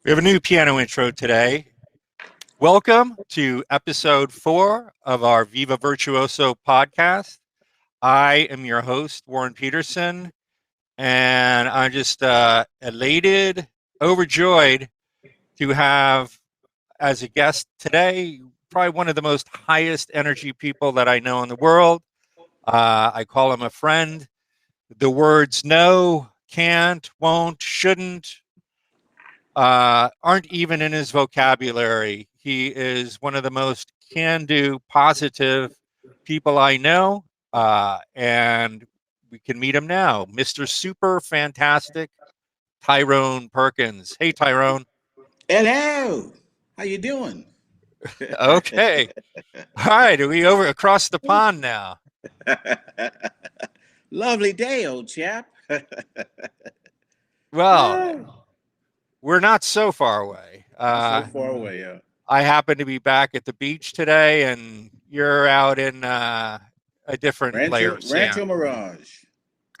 We have a new piano intro today. Welcome to episode 4 of our Viva Virtuoso podcast. I am your host, Warren Peterson, and I'm just elated, overjoyed to have as a guest today probably one of the most highest energy people that I know in the world. I call him a friend. The words no, can't, won't, shouldn't, aren't even in his vocabulary. He is one of the most can do, positive people I know. And we can meet him now, Mr. Super Fantastic, Tyrone Perkins. Hey, Tyrone. Hello. How you doing? Okay. All right. Are we over across the pond now? Lovely day, old chap. Well, Ah, we're not so far away. not so far away. I happen to be back at the beach today, and you're out in a different layer Rancho of Rancho sand. Mirage.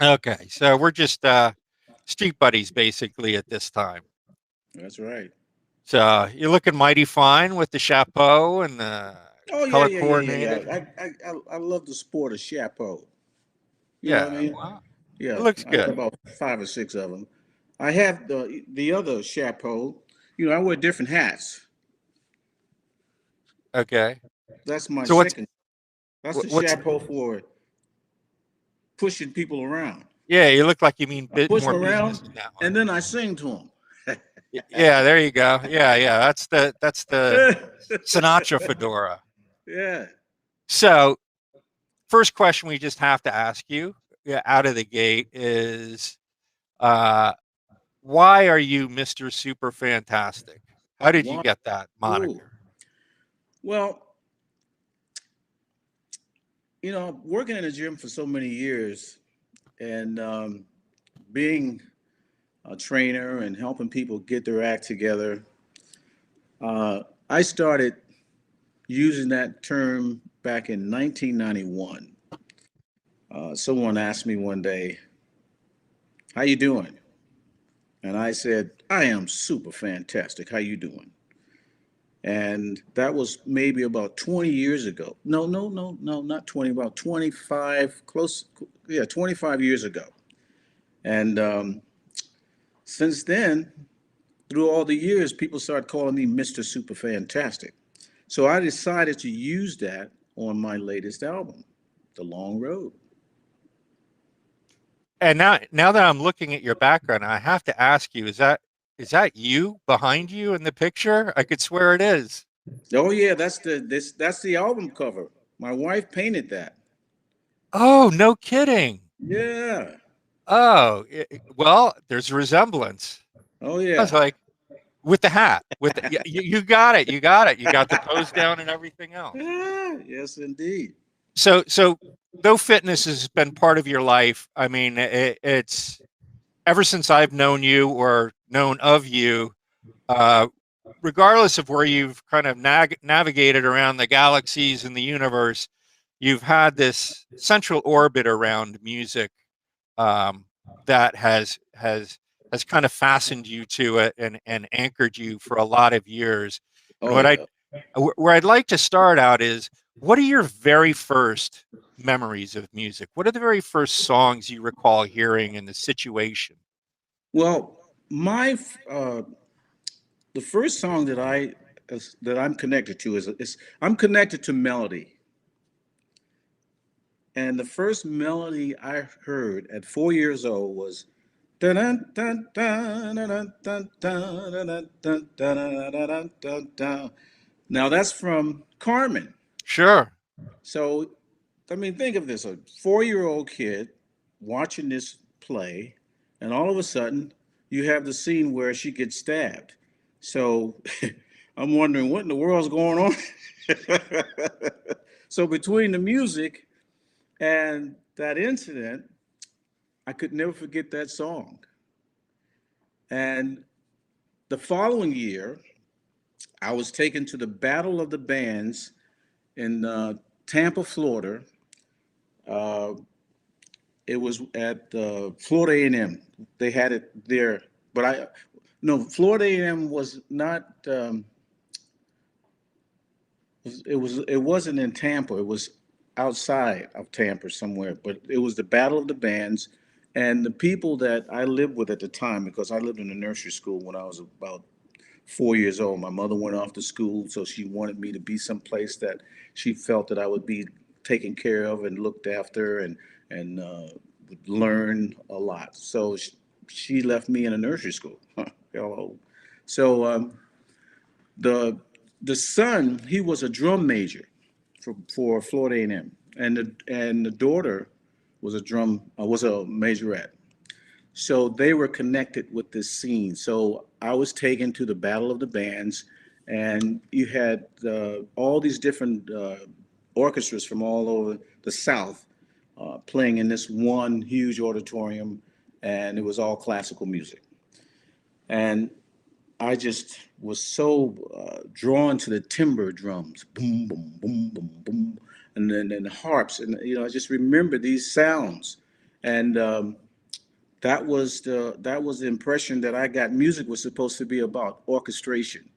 Okay, so we're just street buddies basically at this time. That's right. So you're looking mighty fine with the chapeau and the Oh yeah, color yeah, yeah, yeah, yeah. coordinated. I love the sport of chapeau. You know what I Yeah, mean? well, it Yeah, looks I got good. about 5 or 6 of them. I have the other chapeau. I wear different hats. Okay, That's my so second. That's the what's chapeau for pushing people around. yeah? You look like you mean I push more them around, business in that one. and then I sing to Yeah, there you go. Yeah, yeah, that's the them. Sinatra fedora. Yeah. So first question we just have to ask you, yeah, out of the gate is uh, why are you Mr. Super Fantastic? How did you One. get that Ooh. moniker? Well, working in a gym for so many years and being a trainer and helping people get their act together, I started using that term back in 1991. Someone asked me one day, "How you doing?" And I said, "I am super fantastic. How you doing?" And that was maybe about 20 years ago. No, no, no, no, not 20, about 25, close, yeah, 25 years ago. And since then, through all the years, people started calling me Mr. Super Fantastic. So I decided to use that on my latest album, The Long Road. And now that I'm looking at your background, I have to ask you, is that you behind you in the picture? I could swear it is. Oh yeah, that's the album cover. My wife painted that. Oh, no kidding. Yeah. Oh, well, there's a resemblance. Oh I was yeah. like, with the hat, with you got it, you got it, you got the pose down and everything else. Ah, yes, indeed. So though fitness has been part of your life, I mean, it's ever since I've known you or known of you, uh, regardless of where you've kind of navigated around the galaxies and the universe, you've had this central orbit around music, um, that has kind of fastened you to it and anchored you for a lot of years. And Oh yeah. where I'd like to start out is, what are your very first memories of music? What are the very first songs you recall hearing in the situation? Well, my the first song that I'm connected to is I'm connected to melody, and the first melody I heard at 4 years old was dun dun dun dun dun dun dun dun dun dun dun dun. Now that's from Carmen. Sure. So I mean, think of this: a 4-year-old kid watching this play, and all of a sudden you have the scene where she gets stabbed. So I'm wondering what in the world's going on. So between the music and that incident, I could never forget that song. And the following year, I was taken to the Battle of the Bands in Tampa, Florida. Uh, it was at Florida A&M. They had it there, but No, Florida A&M was not. It wasn't in Tampa. It was outside of Tampa somewhere. But it was the Battle of the Bands, and the people that I lived with at the time, because I lived in a nursery school when I was about 4 years old. My mother went off to school, so she wanted me to be someplace that she felt that I would be taken care of and looked after, and would learn a lot. So she left me in a nursery school. Hello. So the the son, he was a drum major for Florida A&M, and the daughter was a majorette. So they were connected with this scene. So I was taken to the Battle of the Bands, and you had all these different orchestras from all over the South playing in this one huge auditorium, and it was all classical music. And I just was so drawn to the timbre drums, boom, boom, boom, boom, boom, and the harps, and I just remember these sounds, and that was the impression that I got. Music was supposed to be about orchestration,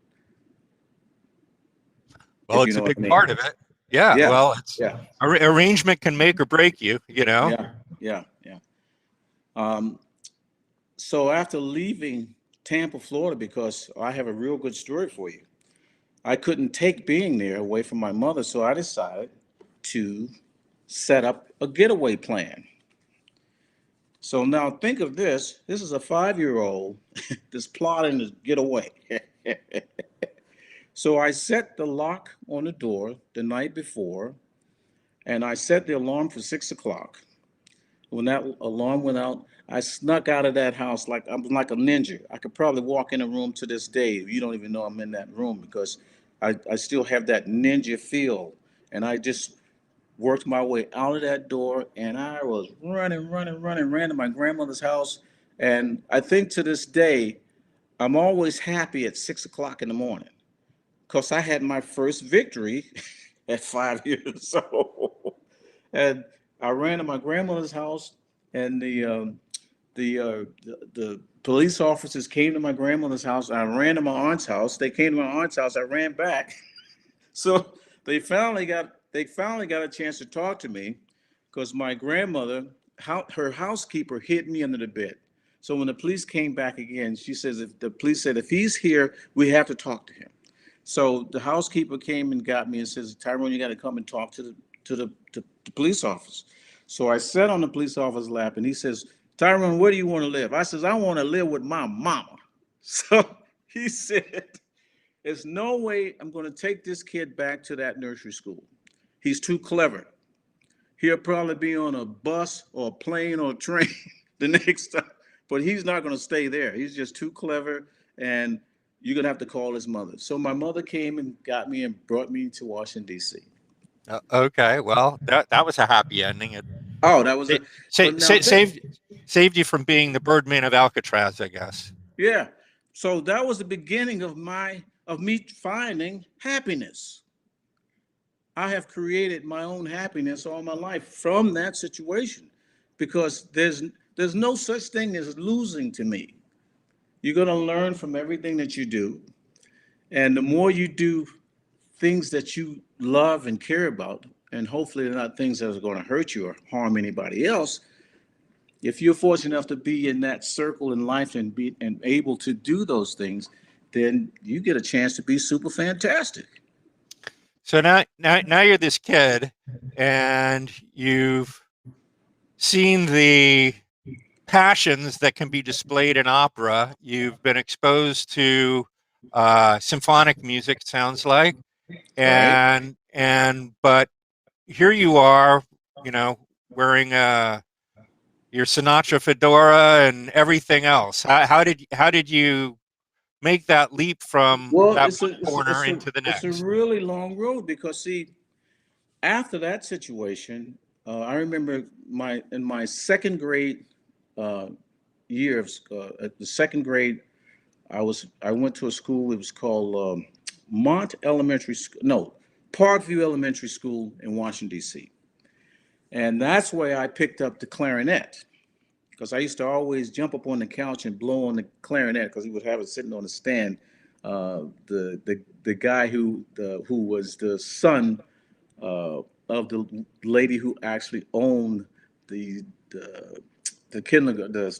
Well, if you it's a know what big I mean. part of it. Yeah. Yeah, Well, it's yeah, arrangement can make or break you. You know. yeah, yeah, yeah. Um, so after leaving Tampa, Florida, because I have a real good story for you, I couldn't take being there away from my mother, so I decided to set up a getaway plan. So now think of this. This is a 5-year-old that's plotting to get away. So I set the lock on the door the night before, and I set the alarm for 6 o'clock. When that alarm went out, I snuck out of that house like I'm like a ninja. I could probably walk in a room to this day. You don't even know I'm in that room because I still have that ninja feel. And I just worked my way out of that door, and I was running, running, running, ran to my grandmother's house. And I think to this day, I'm always happy at 6 o'clock in the morning because I had my first victory at 5 years old. And I ran to my grandmother's house, and the police officers came to my grandmother's house. I ran to my aunt's house. They came to my aunt's house. I ran back. So they finally got a chance to talk to me because my grandmother, her housekeeper, hid me under the bed. So when the police came back again, she says, if the police said, if he's here, we have to talk to him. So the housekeeper came and got me and says, Tyrone, you got to come and talk to the police officer. So I sat on the police officer's lap, and he says, Tyrone, where do you want to live? I says, I want to live with my mama. So he said, there's no way I'm going to take this kid back to that nursery school. He's too clever. He'll probably be on a bus or a plane or a train the next time, but he's not going to stay there. He's just too clever, and you're going to have to call his mother. So my mother came and got me and brought me to Washington, D.C. Okay. Well, that was a happy ending. It Oh, that was sa- a, but now think, saved you from being the Birdman of Alcatraz, I guess. yeah. So that was the beginning of me finding happiness. I have created my own happiness all my life from that situation because there's no such thing as losing to me. You're going to learn from everything that you do, and the more you do things that you love and care about, and hopefully they're not things that are going to hurt you or harm anybody else. If you're fortunate enough to be in that circle in life and be and able to do those things, then you get a chance to be super fantastic. So now you're this kid, and you've seen the passions that can be displayed in opera. You've been exposed to symphonic music, sounds like, Right. and but here you are, you know, wearing your Sinatra fedora and everything else. How did you make that leap from Well, that it's a one it's a, corner it's a into the it's a next? really long road because see, after that situation, I remember my second grade uh, year of at the second grade, I went to a school. It was called Mont Elementary School. No, Parkview Elementary School in Washington D.C. And that's where I picked up the clarinet. because I used to always jump up on the couch and blow on the clarinet because he would have it sitting on the stand. The guy who was the son of the lady who actually owned the the the kindergarten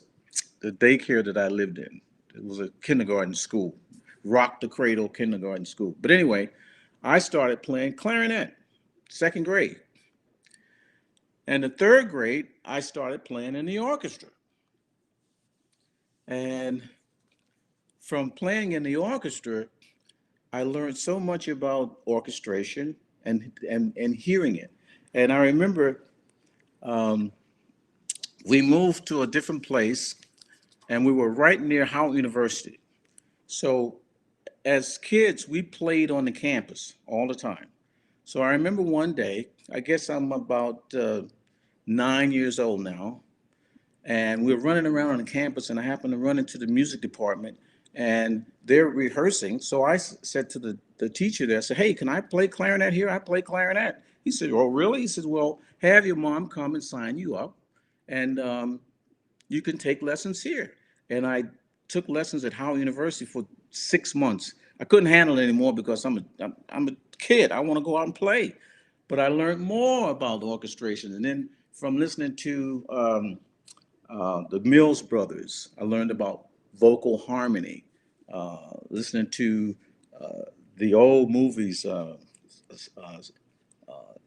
the daycare that I lived in. It was a kindergarten school, rock the cradle kindergarten school. But anyway, I started playing clarinet, second grade. And the third grade, I started playing in the orchestra. And from playing in the orchestra, I learned so much about orchestration and hearing it. And I remember um, we moved to a different place, and we were right near Howard University. So as kids, we played on the campus all the time. So I remember one day, I guess I'm about 9 years old now, and we were running around on the campus, and I happened to run into the music department, and they're rehearsing. So I said to the teacher there, I said, "Hey, can I play clarinet here? I play clarinet." He said, "Oh, really?" He said, "Well, have your mom come and sign you up, and you can take lessons here." And I took lessons at Howard University for 6 months. I couldn't handle it anymore because I'm a kid. I want to go out and play. But I learned more about orchestration. And then from listening to the Mills Brothers, I learned about vocal harmony. Listening to the old movies, uh,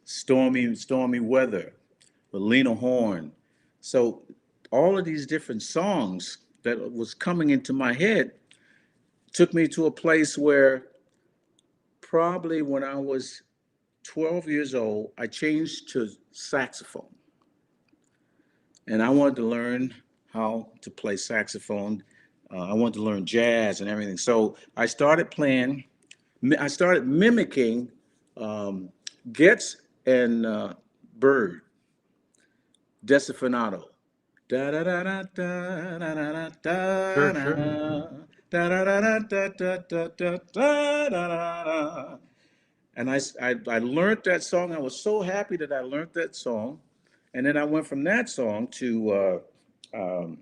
Stormy Weather, with Lena Horne. So all of these different songs that was coming into my head took me to a place where probably when I was 12 years old, I changed to saxophone. And I wanted to learn how to play saxophone. I wanted to learn jazz and everything. So I started mimicking um, Getz and Bird, Decifinato. Da da da da da da da Sure, da sure. da da da da da da da da da da da. And I learned that song. I was so happy that I learned that song. And then I went from that song to um,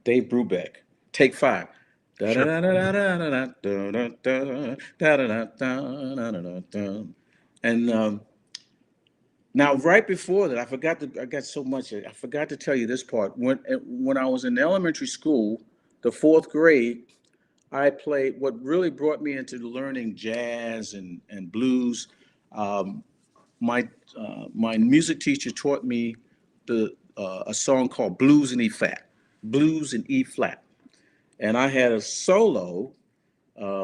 Dave Brubeck, Take Five. Da da Sure. da da da da da da da da da da da da. And now, right before that, I got so much. I forgot to tell you this part. When I was in elementary school, the fourth grade, I played what really brought me into learning jazz and blues. Um, my music teacher taught me a song called Blues in E flat, and I had a solo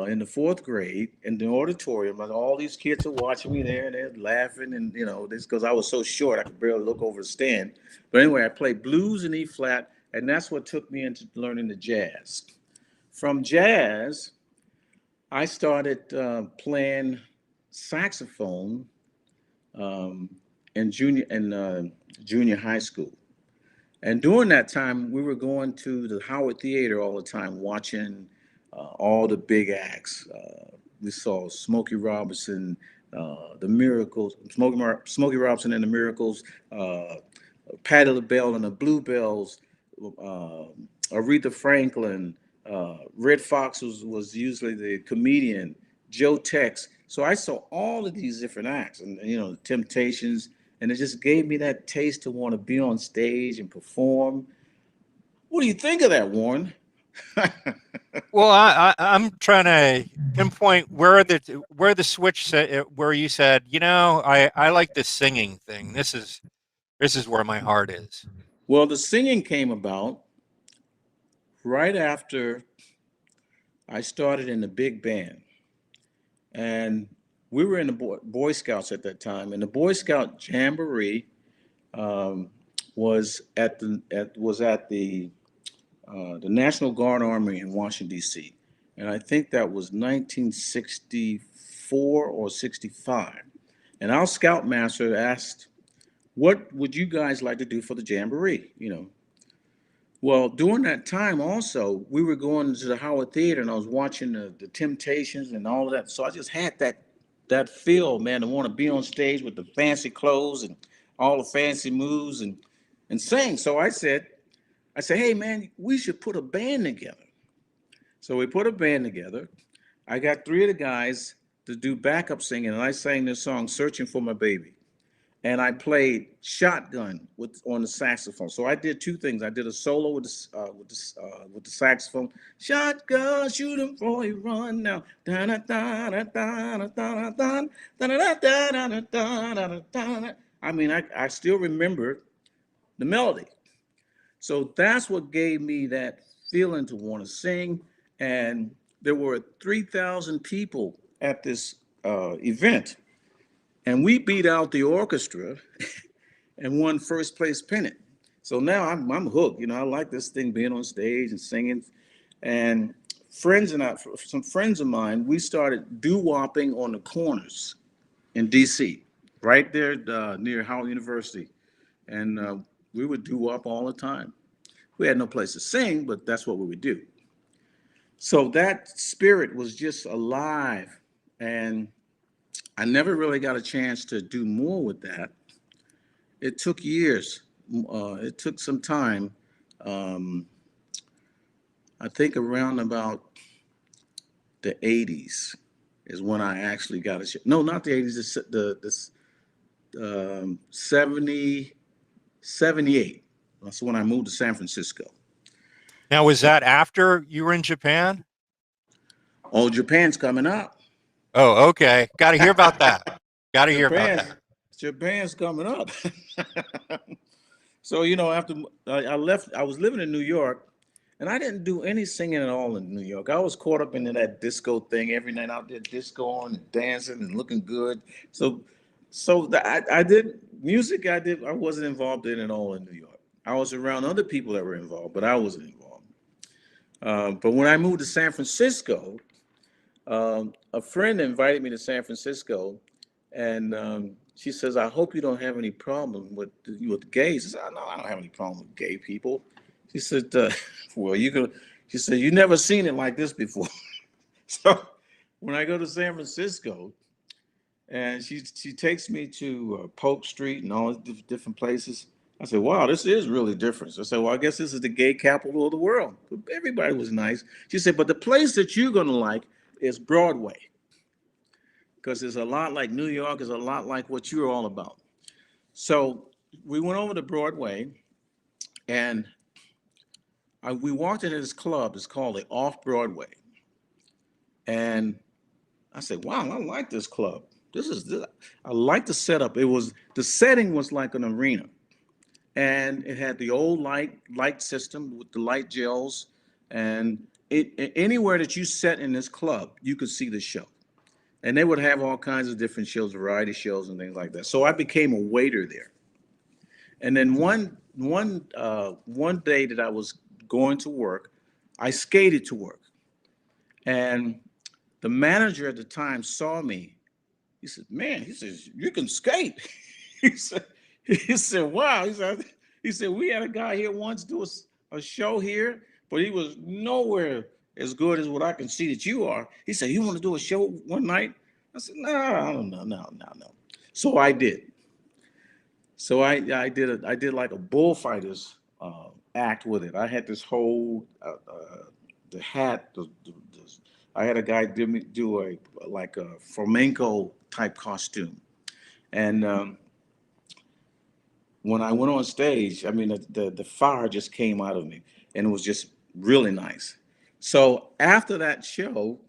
in the fourth grade in the auditorium, and all these kids are watching me there, and they're laughing, and this because I was so short I could barely look over the stand. But anyway, I played blues in E flat, and that's what took me into learning the jazz. From jazz, I started playing saxophone um, in junior high school. And during that time, we were going to the Howard Theater all the time, watching all the big acts. We saw Smokey Robinson, the Miracles, Smokey Robinson and the Miracles, Patti LaBelle and the Bluebells, uh, Aretha Franklin. Red Fox was usually the comedian, Joe Tex. So I saw all of these different acts, and the Temptations, and it just gave me that taste to want to be on stage and perform. What do you think of that, Warren? Well, I'm trying to pinpoint where the switch where you said, I like this singing thing. This is where my heart is. Well, the singing came about right after I started in the big band, and we were in the Boy Scouts at that time, and the Boy Scout Jamboree um, was at the National Guard Armory in Washington D.C., and I think that was 1964 or 65. And our scoutmaster asked, "What would you guys like to do for the jamboree?" Well, during that time also, we were going to the Howard Theater, and I was watching the Temptations and all of that. So I just had that feel, man, to want to be on stage with the fancy clothes and all the fancy moves and sing. So I said, I said, hey, man, we should put a band together. So we put a band together. I got three of the guys to do backup singing, and I sang this song, Searching for My Baby. And I played shotgun on the saxophone. So I did two things. I did a solo with the saxophone. Shotgun, shoot 'em before you run now. I mean, I still remember the melody. So that's what gave me that feeling to want to sing. And there were 3,000 people at this event. And we beat out the orchestra and won first place pennant. So now I'm hooked. You know, I like this thing being on stage and singing. And some friends of mine, we started doo-wopping on the corners in D.C., right there near Howard University. And we would doo-wop all the time. We had no place to sing, but that's what we would do. So that spirit was just alive. And I never really got a chance to do more with that. It took years. It took some time. Um, I think around about the 80s is when I actually got a shot. No, not the 80s, the 70, 78. That's when I moved to San Francisco. Now, was that after you were in Japan? Oh, Japan's coming up. Oh, okay. Got to hear about that. Got to hear about Japan's that. Japan's coming up. So, you know, after I left, I was living in New York, and I didn't do any singing at all in New York. I was caught up into that disco thing every night out there, discoing and dancing and looking good. I did music. I wasn't involved in at all in New York. I was around other people that were involved, but I wasn't involved. But when I moved to San Francisco, a friend invited me to San Francisco, and she says, "I hope you don't have any problem with the gays." I said, "No, I don't have any problem with gay people." She said, "Well, you could." She said, "You never seen it like this before." So when I go to San Francisco, and she takes me to Polk Street and all these different places. I said, "Wow, this is really different." So I said, "Well, I guess this is the gay capital of the world." Everybody was nice. She said, "But the place that you're gonna like is Broadway, because it's a lot like New York, is a lot like what you're all about." So we went over to Broadway, and we walked into this club. It's called the Off Broadway, and I said, "Wow, I like this club. I like the setup." The setting was like an arena, and it had the old light system with the light gels, and anywhere that you sat in this club, you could see the show. And they would have all kinds of different shows, variety shows and things like that. So I became a waiter there. And then one day that I was going to work, I skated to work, and the manager at the time saw me. He said, "Man," he says, "you can skate." he said, he said, "Wow." He said, "We had a guy here once do a show here, but he was nowhere as good as what I can see that you are." He said, "You want to do a show one night?" I said, "No, I don't know, no, no, no." So I did. So I did like a bullfighters act with it. I had this whole the hat. I had a guy do a like a flamenco type costume, and when I went on stage, I mean the fire just came out of me, and it was just really nice. So after that show,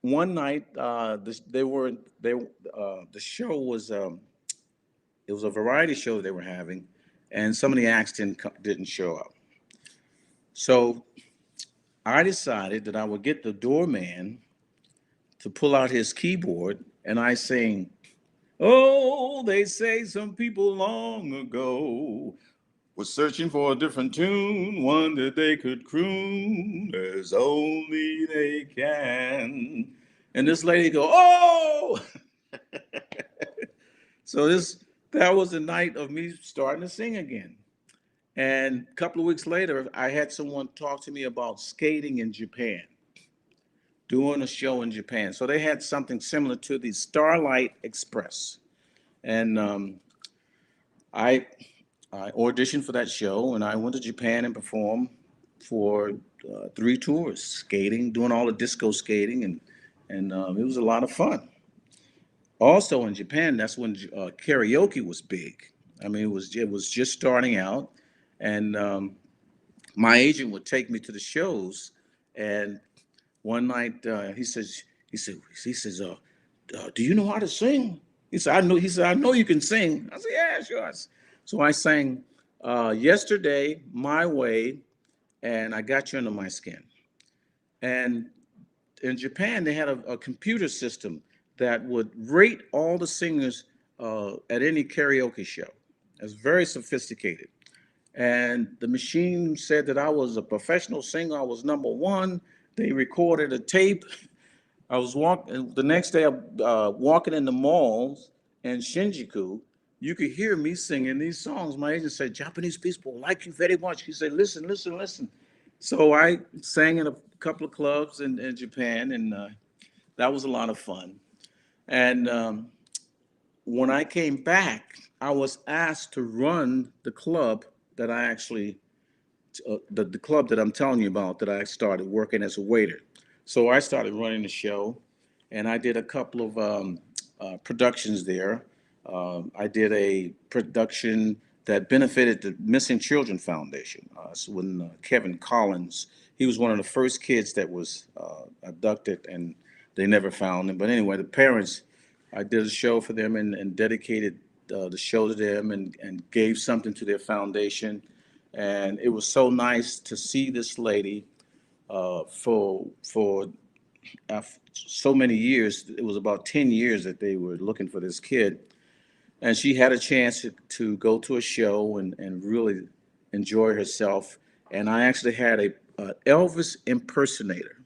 one night the show was it was a variety show they were having, and some of the acts didn't show up. So I decided that I would get the doorman to pull out his keyboard, and I sing, "Oh, they say some people long ago was searching for a different tune, one that they could croon as only they can." And this lady go, "Oh!" So that was the night of me starting to sing again. And a couple of weeks later, I had someone talk to me about skating in Japan, doing a show in Japan. So they had something similar to the Starlight Express. And I I auditioned for that show, and I went to Japan and performed for 3 tours, skating, doing all the disco skating, and it was a lot of fun. Also in Japan, that's when karaoke was big. I mean, it was just starting out, and my agent would take me to the shows, and one night he says, do you know how to sing? He said, I know. He said, I know you can sing. I said, yeah, sure. So I sang "Yesterday," "My Way," and "I Got You Under My Skin." And in Japan, they had a computer system that would rate all the singers at any karaoke show. It was very sophisticated. And the machine said that I was a professional singer. I was number one. They recorded a tape. I was walking the next day, walking in the malls in Shinjuku. You could hear me singing these songs. My agent said, Japanese people like you very much. He said, listen, listen, listen. So I sang in a couple of clubs in Japan, and that was a lot of fun. And when I came back, I was asked to run the club that I actually the club that I'm telling you about that I started working as a waiter. So I started running the show, and I did a couple of productions there. I did a production that benefited the Missing Children Foundation. So when Kevin Collins, he was one of the first kids that was abducted, and they never found him. But anyway, the parents, I did a show for them and dedicated the show to them and gave something to their foundation. And it was so nice to see this lady for so many years. It was about 10 years that they were looking for this kid, and she had a chance to go to a show and really enjoy herself. And I actually had a Elvis Impersonator.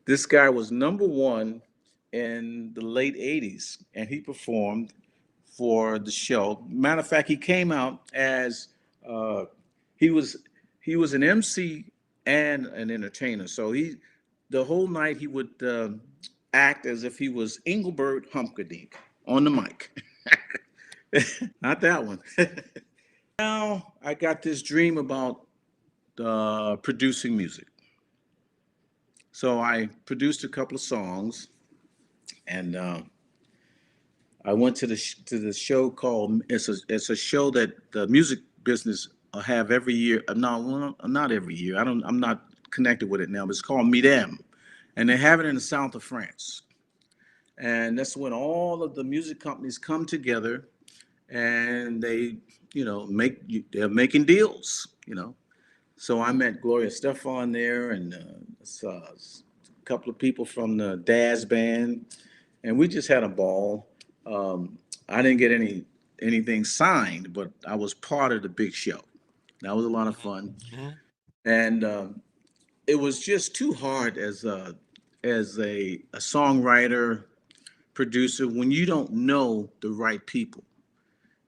This guy was number one in the late 80s, and he performed for the show. Matter of fact, he came out as uh, he was he was an MC and an entertainer. So the whole night he would act as if he was Engelbert Humperdinck on the mic. Not that one. Now I got this dream about producing music. So I produced a couple of songs, and I went to the show called it's a show that the music business have every year. No, well, not every year. I'm not connected with it now. But it's called Midem, and they have it in the south of France. And that's when all of the music companies come together, and they're making deals. So I met Gloria Stefan there, and a couple of people from the Daz band, and we just had a ball. I didn't get anything signed, but I was part of the big show. That was a lot of fun, Mhm. and it was just too hard as a songwriter producer when you don't know the right people.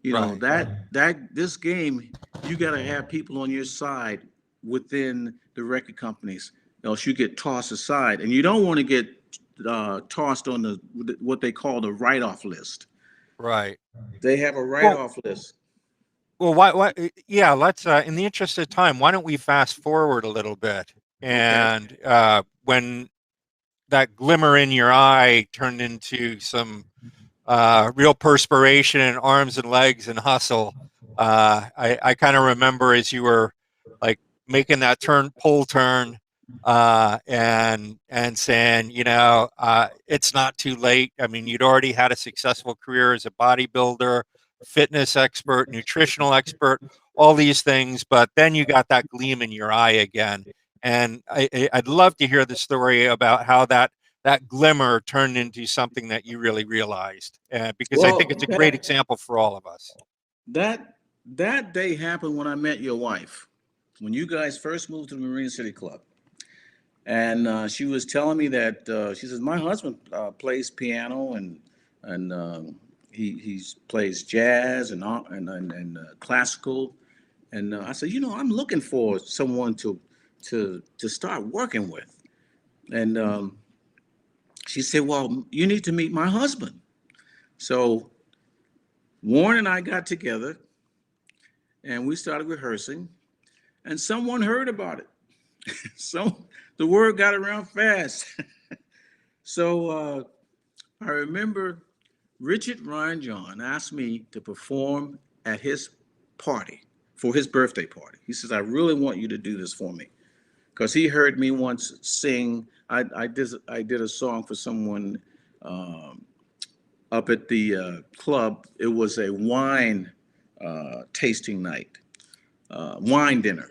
Right. That this game, you got to have people on your side within the record companies, else you get tossed aside, and you don't want to get tossed on what they call the write-off list. Right. They have a Well, write-off list. why yeah, let's in the interest of time, why don't we fast forward a little bit? Okay. And when that glimmer in your eye turned into some real perspiration and arms and legs and hustle. I kind of remember as you were like making that pull turn, and saying, it's not too late. I mean, you'd already had a successful career as a bodybuilder, fitness expert, nutritional expert, all these things, but then you got that gleam in your eye again. And I'd love to hear the story about how that glimmer turned into something that you really realized, because I think Well, it's a great example for all of us. that that day happened when I met your wife, when you guys first moved to the Marine City Club. And she was telling me that she says my husband plays piano and he plays jazz and classical. And I said, I'm looking for someone to start working with. And she said, well, you need to meet my husband. So Warren and I got together, and we started rehearsing, and someone heard about it. So the word got around fast. So I remember Richard Ryan John asked me to perform at his party for his birthday party. He says, "I really want you to do this for me," because he heard me once sing. I did a song for someone um, up at the club. It was a wine tasting night, wine dinner.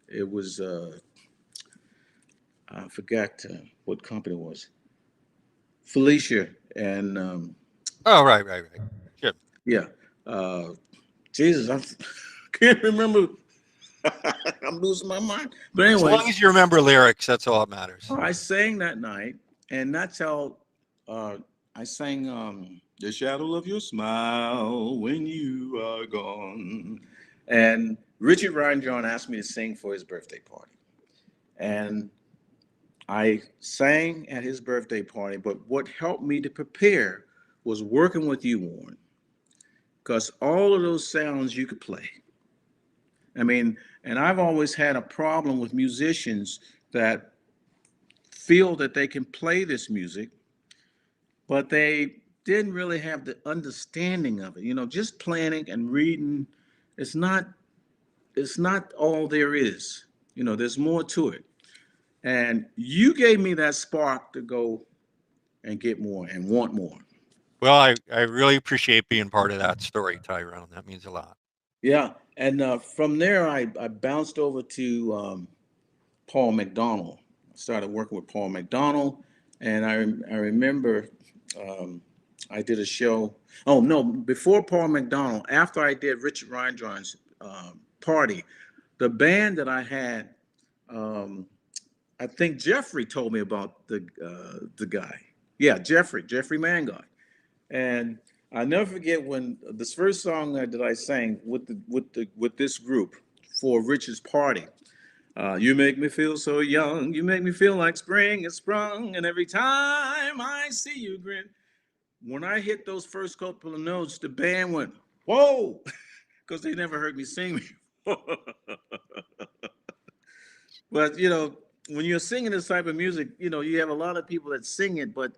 It was I forgot what company it was. Felicia and Oh, right. Sure. yeah, uh, Jesus, I can't remember. I'm losing my mind. But As long anyway, as you remember lyrics, that's all that matters. I sang that night, and that's how I sang "The Shadow of Your Smile When You Are Gone." And Richard Ryan John asked me to sing for his birthday party, and I sang at his birthday party. But what helped me to prepare was working with you, Warren, because all of those sounds you could play. I mean, and I've always had a problem with musicians that feel that they can play this music, but they didn't really have the understanding of it. You know, just playing it and reading, it's not it's not all there is. You know, there's more to it. And you gave me that spark to go and get more and want more. Well, I really appreciate being part of that story, Tyrone. That means a lot. Yeah. And from there, I bounced over to Paul Mcdonald. I started working with Paul Mcdonald, and I remember um, I did a show. Oh no, before Paul Mcdonald, after I did Richard Ryan John's party, the band that I had, um, I think Jeffrey told me about the guy. Yeah, Jeffrey Mangott, and I never forget when this first song that I sang with this group for Richard's party. You make me feel so young. You make me feel like spring is sprung. And every time I see you grin. When I hit those first couple of notes, the band went, whoa, because they never heard me sing before. But, you know, when you're singing this type of music, you know, you have a lot of people that sing it, but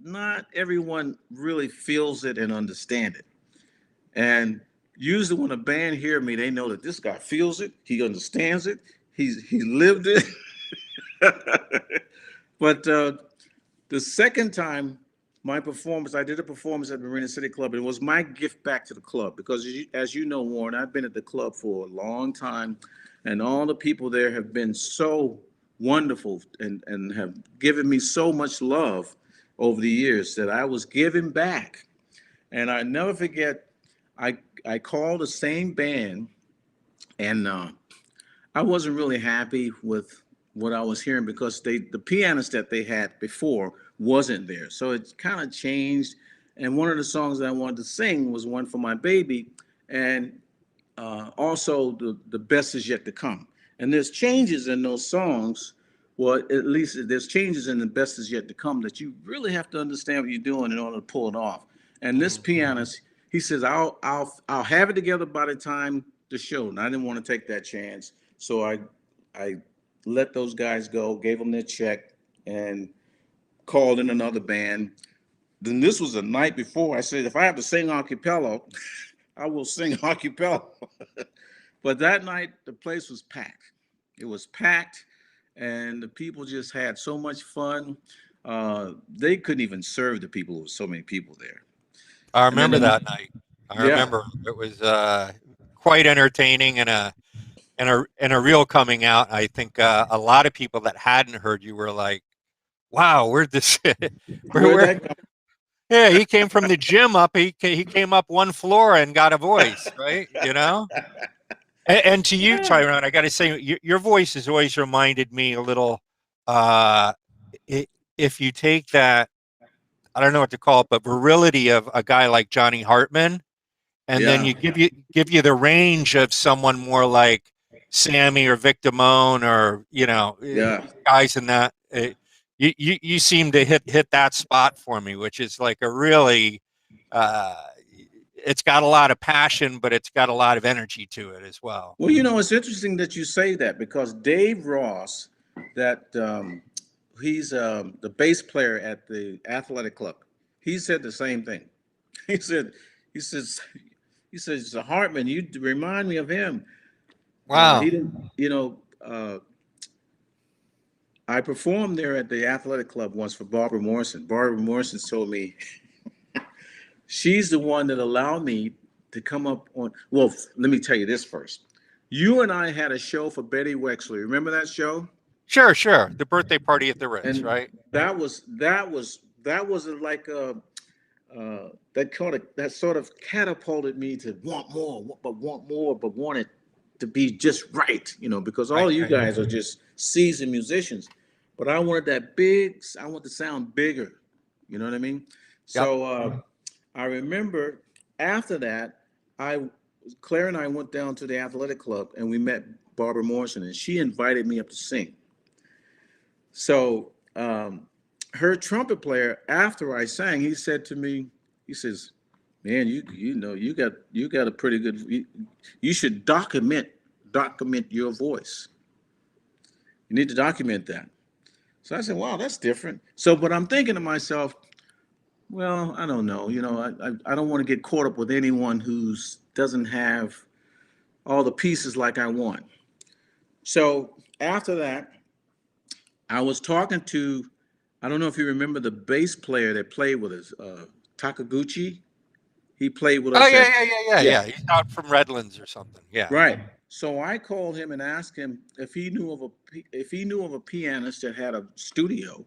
not everyone really feels it and understand it. And usually when a band hear me, they know that this guy feels it, he understands it, he lived it. But the second time, my performance, I did a performance at Marina City Club, and it was my gift back to the club because, as you know, Warren, I've been at the club for a long time, and all the people there have been so wonderful and have given me so much love over the years that I was giving back. And I never forget, I called the same band, and I wasn't really happy with what I was hearing because the pianist that they had before wasn't there. So it kind of changed. And one of the songs that I wanted to sing was one for my baby, and also the best is yet to come. And there's changes in those songs. Well, at least there's changes in the best is yet to come that you really have to understand what you're doing in order to pull it off. And this Mhm. pianist, he says, I'll have it together by the time the show. And I didn't want to take that chance. So I let those guys go, gave them their check, and called in another band. Then this was the night before. I said, if I have to sing a cappella, I will sing a cappella. But that night, the place was packed. It was packed, and the people just had so much fun. They couldn't even serve the people. There was so many people there. I And then, remember that night. I yeah, remember it was quite entertaining and a real coming out. I think a lot of people that hadn't heard you were like, "Wow, where'd this? where where'd where? that come? Yeah, he came from the gym up. He came up one floor and got a voice, right? You know." And to you, Yeah, Tyrone, I got to say, your voice has always reminded me a little. Uh, I if you take that, I don't know what to call it, but virility of a guy like Johnny Hartman, and then yeah, you give you the range of someone more like Sammy or Vic Damone or yeah. guys in that. You seem to hit that spot for me, which is like a really uh, it's got a lot of passion, but it's got a lot of energy to it as well. Well, it's interesting that you say that because Dave Ross, that he's the bass player at the athletic club, he said the same thing. He said, he says, he says, Hartman, you remind me of him. Wow. He didn't, I performed there at the athletic club once for Barbara Morrison. Barbara Morrison told me she's the one that allowed me to come up on. Well, let me tell you this first. You and I had a show for Betty Wexler. Remember that show? Sure. The birthday party at the Ritz, And right? that was like that sort of catapulted me to want more, but want it to be just right, because all you Right. guys are just seasoned musicians. But I wanted that big. I want to sound bigger. You know what I mean? Yep. So I remember after that, I Claire and I went down to the athletic club and we met Barbara Morrison, and she invited me up to sing. So her trumpet player, after I sang, he said to me, he says, "Man, you got a pretty good. You should document your voice. You need to document that." So I said, "Wow, that's different." So, but I'm thinking to myself, well, I don't know. I don't want to get caught up with anyone who doesn't have all the pieces like I want. So after that, I was talking to, I don't know if you remember the bass player that played with us, Takaguchi. He played with Oh us at, yeah. He's out from Redlands or something. Yeah. right. So I called him and asked him if he knew of a pianist that had a studio,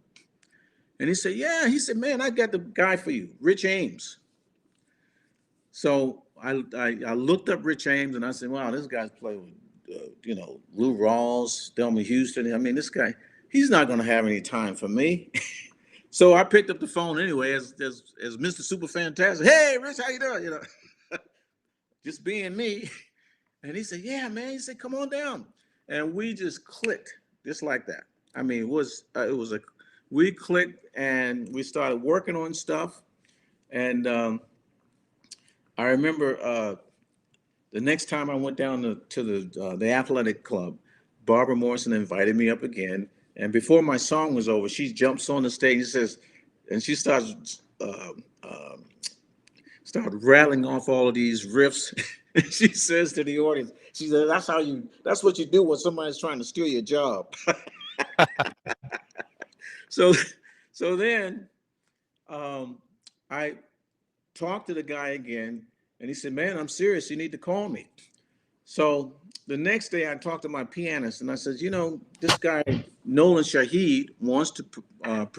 and he said, "Yeah." He said, "Man, I got the guy for you, Rich Ames." So I looked up Rich Ames and I said, "Wow, this guy's played with Lou Rawls, Delma Houston. I mean, this guy, he's not going to have any time for me." So I picked up the phone anyway as Mr. Superfantastic. "Hey, Rich, how you doing?" Just being me. And he said, "Yeah, man." He said, "Come on down." And we just clicked just like that. I mean, we clicked and we started working on stuff. And I remember the next time I went down to the athletic club, Barbara Morrison invited me up again. And before my song was over, she jumps on the stage and says, and she started rattling off all of these riffs. And she says to the audience, she said, that's what you do when somebody's trying to steal your job." So, so then I talked to the guy again, and he said, "Man, I'm serious. You need to call me." So the next day I talked to my pianist and I said, "This guy, Nolan Shahid, wants to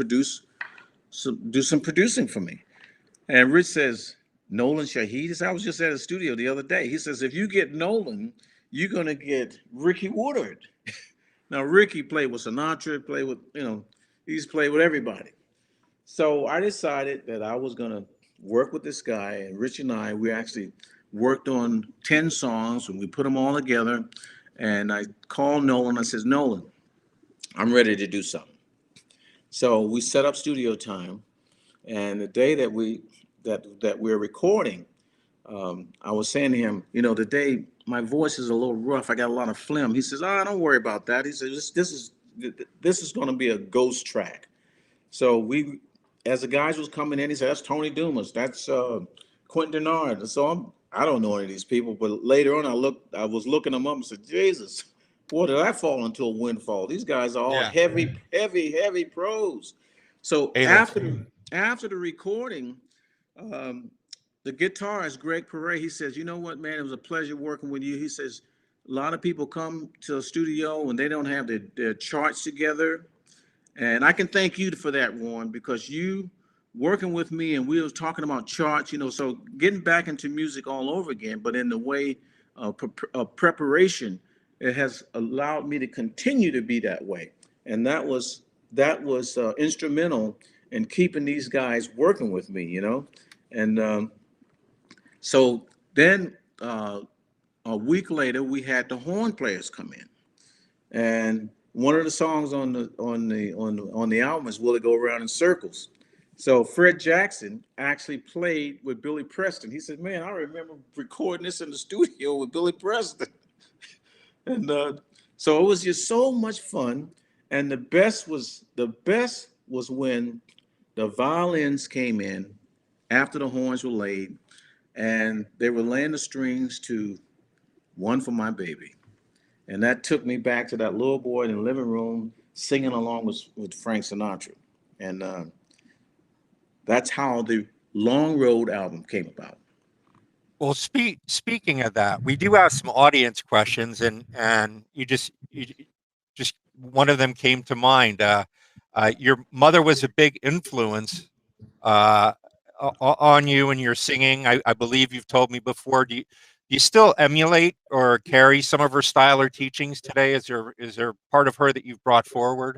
do some producing for me." And Rich says, "Nolan Shahid?" He said, "I was just at a studio the other day." He says, "If you get Nolan, you're going to get Ricky Woodard." Now, Ricky played with Sinatra, he's played with everybody. So I decided that I was going to work with this guy, and Rich and we actually worked on 10 songs, and we put them all together. And I called Nolan. I says, "Nolan, I'm ready to do something." So we set up studio time, and the day that we're recording, I was saying to him, "Today my voice is a little rough. I got a lot of phlegm." He says, "Oh, don't worry about that." He says, "This is going to be a ghost track." So as the guys was coming in, he said, "That's Tony Dumas. That's Quentin Denard." So I don't know any of these people, but later on I was looking them up and said, "Jesus, boy, did I fall into a windfall. These guys are all Yeah. heavy pros." So A-list. after the recording, um, the guitarist Greg Perret, he says, "You know what, man? It was a pleasure working with you." He says, "A lot of people come to the studio and they don't have their charts together. And I can thank you for that, Warren, because you working with me and we was talking about charts, so getting back into music all over again, but in the way of preparation, it has allowed me to continue to be that way." And that was instrumental in keeping these guys working with me. And so then a week later, we had the horn players come in. And one of the songs on the album is "Will It Go Around in Circles?" So Fred Jackson actually played with Billy Preston. He said, "Man, I remember recording this in the studio with Billy Preston." And so it was just so much fun. And the best was when the violins came in after the horns were laid, and they were laying the strings to "One for My Baby," and that took me back to that little boy in the living room singing along with Frank Sinatra, and that's how the Long Road album came about. Well, speaking of that, we do have some audience questions, and just one of them came to mind. Your mother was a big influence uh, on you and your singing. I believe you've told me before. Do you still emulate or carry some of her style or teachings today? Is there part of her that you've brought forward?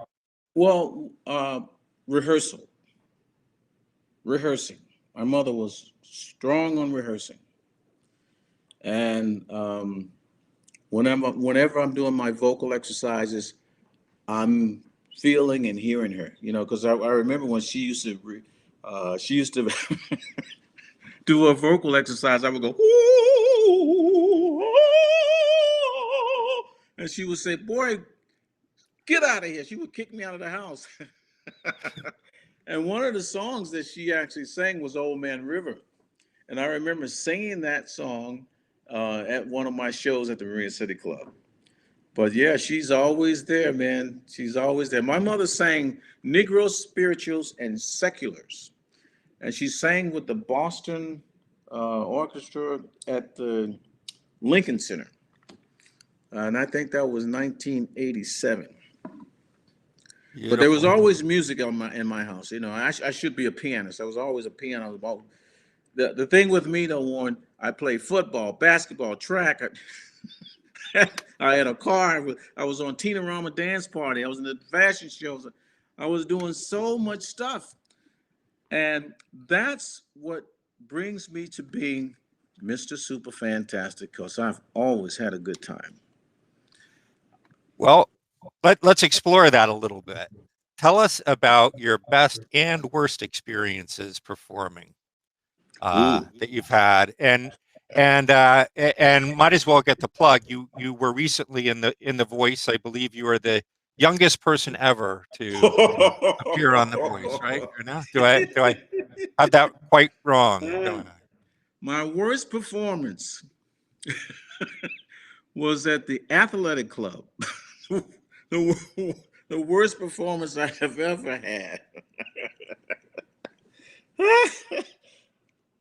Well, rehearsal, rehearsing. My mother was strong on rehearsing, and whenever I'm doing my vocal exercises, I'm feeling and hearing her. Because I remember when she used to do a vocal exercise. I would go, "Ooh," and she would say, "Boy, get out of here." She would kick me out of the house. And one of the songs that she actually sang was "Old Man River." And I remember singing that song at one of my shows at the Marina City Club. But yeah, she's always there, man. She's always there. My mother sang Negro spirituals and seculars, and she sang with the Boston Orchestra at the Lincoln Center, and I think that was 1987. But there was Beautiful. always music in my house. I should be a pianist. I was always a piano. The thing with me though, Warren, I played football, basketball, track. I had a car. I was on Tina Rama dance party. I was in the fashion shows. I was doing so much stuff, and that's what brings me to being Mr. Super Fantastic, because I've always had a good time. Well, let's explore that a little bit. Tell us about your best and worst experiences performing Ooh. that you've had, and might as well get the plug. You were recently in the Voice. I believe you are the youngest person ever to appear on the Voice, right? Or no? Do I have that quite wrong? Don't I? My worst performance was at the athletic club. the, the worst performance I have ever had.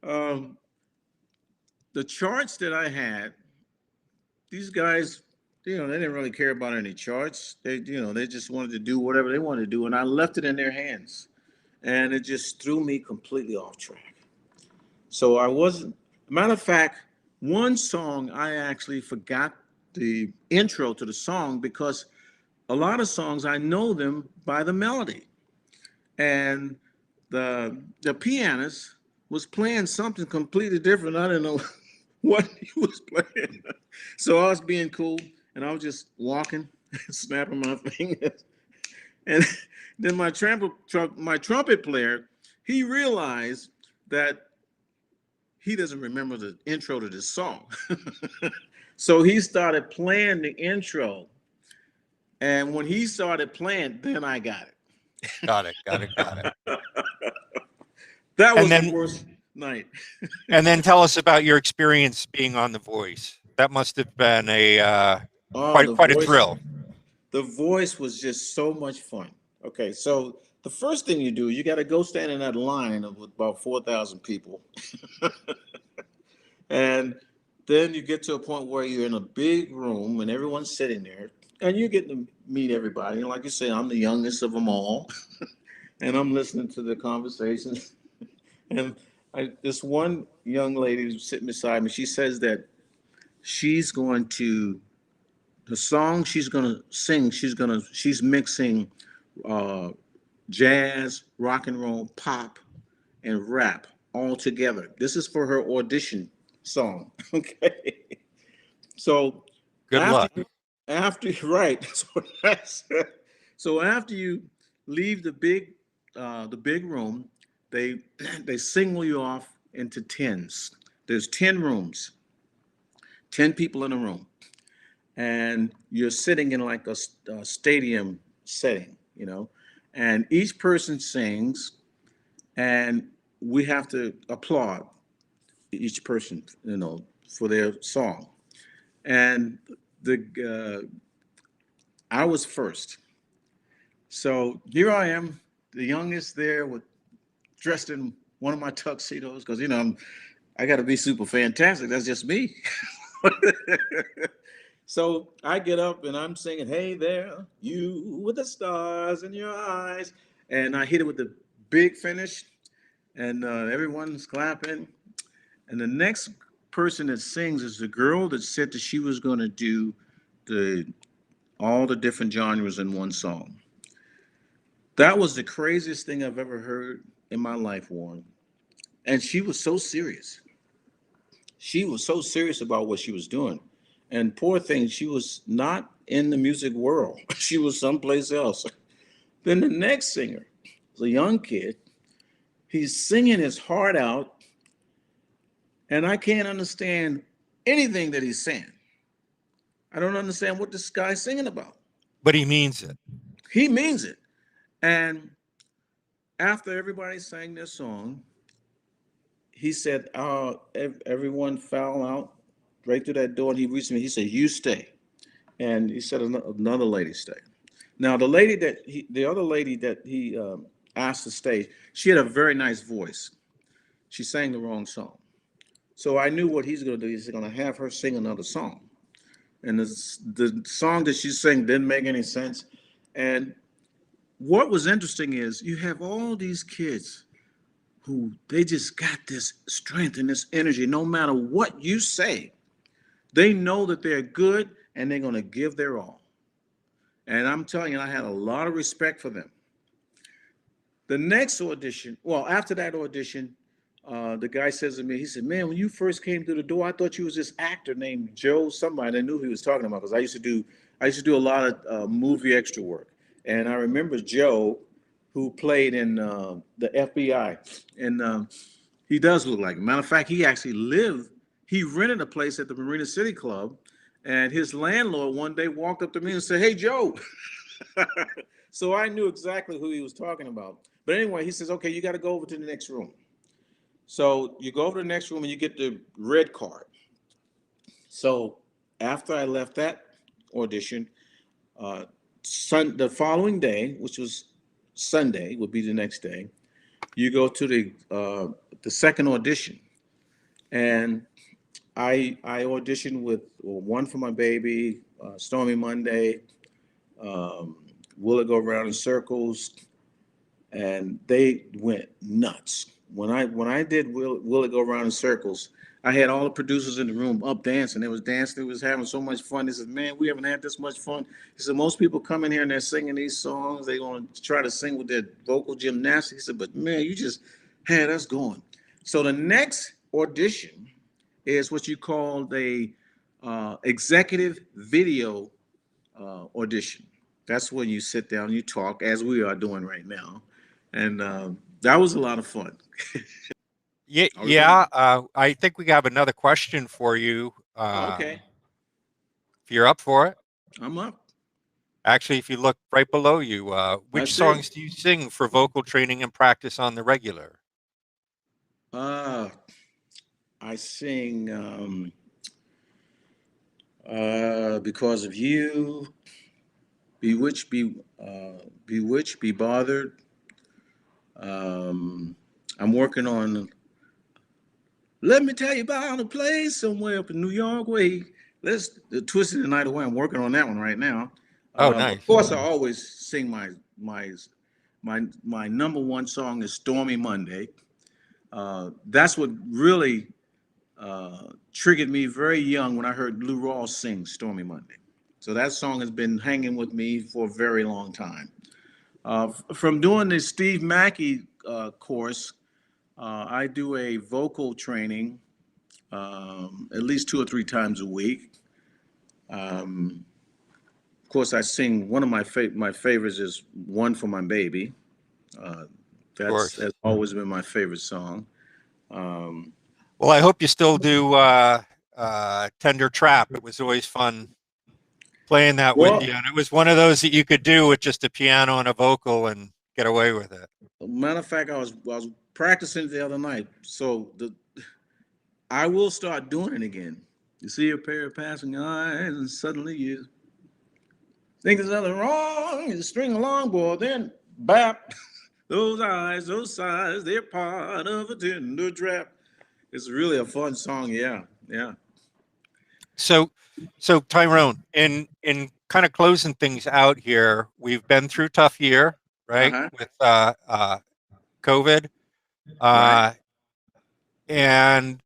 um, the charts that I had, these guys, they didn't really care about any charts. They just wanted to do whatever they wanted to do, and I left it in their hands, and it just threw me completely off track. So I wasn't. Matter of fact, one song I actually forgot the intro to the song, because a lot of songs I know them by the melody, and the pianist was playing something completely different. I didn't know what he was playing, so I was being cool, and I was just walking, snapping my fingers, and then my trumpet player, he realized that he doesn't remember the intro to this song. So he started playing the intro. And when he started playing, then I got Got it. Got it. Got it. it. That And was the then worst night. and then tell us about your experience being on The Voice. That must have been a Oh, quite a thrill. the voice was just so much fun. Okay, so the first thing you do, you got to go stand in that line of about 4,000 people. And then you get to a point where you're in a big room and everyone's sitting there, and you get to meet everybody. And like you say, I'm the youngest of them all, and I'm listening to the conversations. And this one young lady who's sitting beside me, she says that she's going to the song she's going to sing. She's mixing uh, jazz, rock and roll, pop, and rap all together. This is for her audition song. Okay. So Good after luck. after right, that's what I said. So after you leave the big room, they they single you off into tens. There's 10 rooms, 10 people in a room, and you're sitting in like a stadium setting, and each person sings, and we have to applaud each person, for their song. And the I was first, so here I am, the youngest there, with dressed in one of my tuxedos, because I got to be super fantastic. That's just me. So I get up and I'm singing, "Hey there, you with the stars in your eyes," and I hit it with the big finish, and everyone's clapping. And the next person that sings is the girl that said that she was going to do the all the different genres in one song. That was the craziest thing I've ever heard in my life, Warren. And she was so serious. She was so serious about what she was doing. And poor thing, she was not in the music world. She was someplace else. Then the next singer was a young kid. He's singing his heart out, and I can't understand anything that he's saying. I don't understand what this guy's singing about. But he means it. He means it. And after everybody sang their song, he said, everyone fell out right through that door. And he reached me. He said, "You stay." And he said, Another lady stay." Now, the other lady that he asked to stay, she had a very nice voice. She sang the wrong song. So I knew what he's going to do. He's going to have her sing another song. And the song that she sang didn't make any sense. And what was interesting is you have all these kids who they just got this strength and this energy. No matter what you say, they know that they're good and they're going to give their all. And I'm telling you, I had a lot of respect for them. The next audition, well, after that audition, the guy says to me, he said, "Man, when you first came through the door, I thought you was this actor named Joe somebody." I knew who he was talking about because I used to do a lot of movie extra work. And I remember Joe, who played in the FBI, and he does look like him. Matter of fact, he rented a place at the Marina City Club, and his landlord one day walked up to me and said, "Hey, Joe." So I knew exactly who he was talking about. But anyway, he says, "Okay, you got to go over to the next room." So you go over to the next room and you get the red card. So after I left that audition, uh, the following day, which was Sunday, would be the next day, you go to the second audition, and I auditioned with One for My Baby, Stormy Monday, um, Will It Go Round in Circles, and they went nuts. When I did Will It Go Round in Circles, I had all the producers in the room up dancing. They was dancing. They was having so much fun. They said, "Man, we haven't had this much fun." He said, "Most people come in here and they're singing these songs. They're going to try to sing with their vocal gymnastics." He said, "But man, you just had us going." So the next audition is what you call the executive video audition. That's when you sit down, you talk, as we are doing right now, and that was a lot of fun. Yeah, Are we going? I think we have another question for you. Okay, If you're up for it. I'm up. Actually, if you look right below you, I which see. songs do you sing for vocal training and practice on the regular? Uh, I sing "Because of You," "Bewitched," "Be Bothered." Um, I'm working on "Let Me Tell You About a Place Somewhere Up in New York Way." Let's Twisted the Night Away. I'm working on that one right now. Oh, Of nice. course, I always sing my number one song is "Stormy Monday." That's what really triggered me very young when I heard Lou Rawls sing "Stormy Monday." So that song has been hanging with me for a very long time. From doing the Steve Mackey course, I do a vocal training at least 2 or 3 times a week. Um, of course, I sing one of my favorites is "One for My Baby." Uh, Of course. That's always been my favorite song. Um, Well, I hope you still do Tender Trap. It was always fun playing that with well, you. And it was one of those that you could do with just a piano and a vocal and get away with it. matter of fact, I was practicing the other night, so I will start doing it again. You see a pair of passing eyes, and suddenly you think there's nothing wrong. You string along, boy, then bap. Those eyes, those sighs, they're part of a tender trap. It's really a fun song. Yeah, yeah. So, so Tyrone, in kind of closing things out here, we've been through a tough year, Uh right, huh. with COVID, Right. uh, and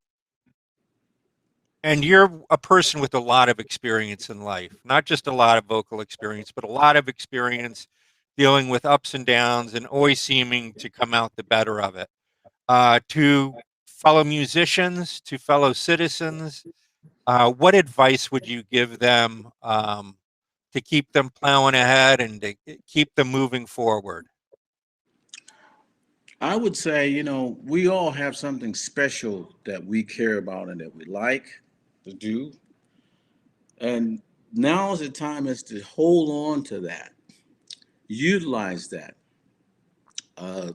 and you're a person with a lot of experience in life, not just a lot of vocal experience, but a lot of experience dealing with ups and downs and always seeming to come out the better of it. To fellow musicians, to fellow citizens, what advice would you give them to keep them plowing ahead and to keep them moving forward? I would say, we all have something special that we care about and that we like to do. And now is the time is to hold on to that, utilize that, uh,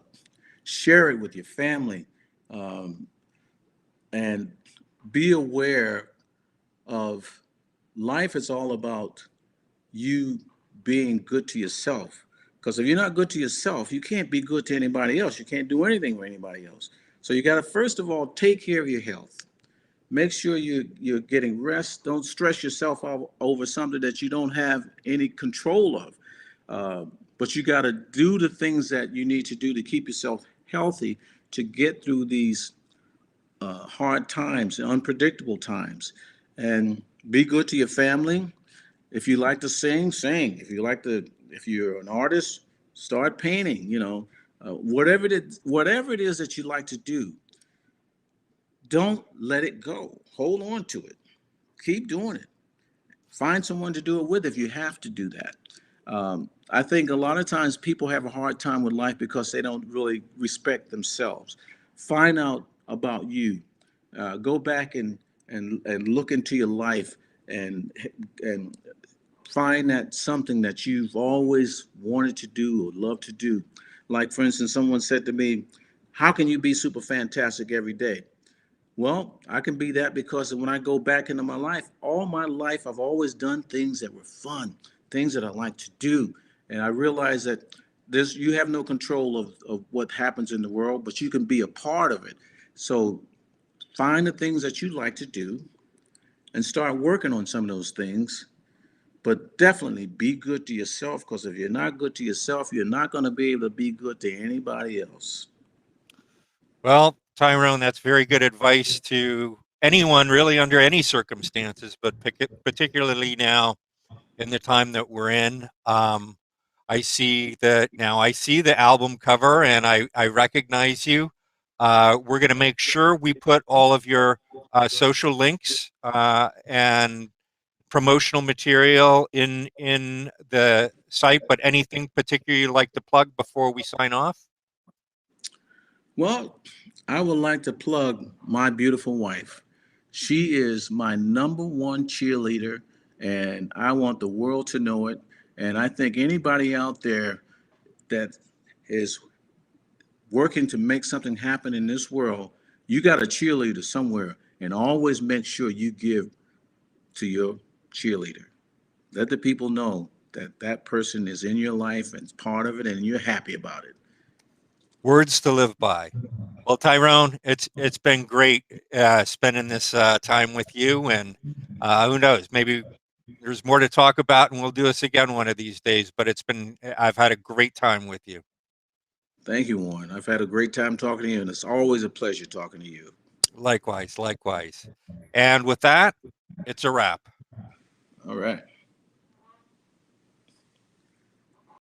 share it with your family, um, and be aware of life is all about you being good to yourself. Because if you're not good to yourself, you can't be good to anybody else. You can't do anything for anybody else. So you got to first of all take care of your health. Make sure you're getting rest. Don't stress yourself out over something that you don't have any control of. But you got to do the things that you need to do to keep yourself healthy to get through these hard times, unpredictable times, and be good to your family. If you like to sing, sing. If you're an artist, start painting. Whatever it is that you like to do, don't let it go. Hold on to it. Keep doing it. Find someone to do it with if you have to do that. I think a lot of times people have a hard time with life because they don't really respect themselves. Find out about you. Go back and look into your life and find that something that you've always wanted to do or love to do. Like, for instance, someone said to me, how can you be super fantastic every day? Well, I can be that because when I go back into my life, all my life I've always done things that were fun, things that I like to do. And I realize that you have no control of what happens in the world, but you can be a part of it. So find the things that you like to do and start working on some of those things. But definitely be good to yourself, because if you're not good to yourself, you're not going to be able to be good to anybody else. Well, Tyrone, that's very good advice to anyone really under any circumstances, but particularly now in the time that we're in. I see the album cover and I recognize you. We're going to make sure we put all of your social links and promotional material in the site, but anything particular you'd like to plug before we sign off? Well, I would like to plug my beautiful wife. She is my number one cheerleader, and I want the world to know it. And I think anybody out there that is working to make something happen in this world, you got a cheerleader somewhere, and always make sure you give to your cheerleader. Let the people know that that person is in your life and it's part of it, and you're happy about it. Words to live by. Well, Tyrone, it's been great spending this time with you, and who knows, maybe there's more to talk about, and we'll do this again one of these days. But I've had a great time with you. Thank you, Warren. I've had a great time talking to you, and it's always a pleasure talking to you. Likewise, likewise. And with that, it's a wrap. All right.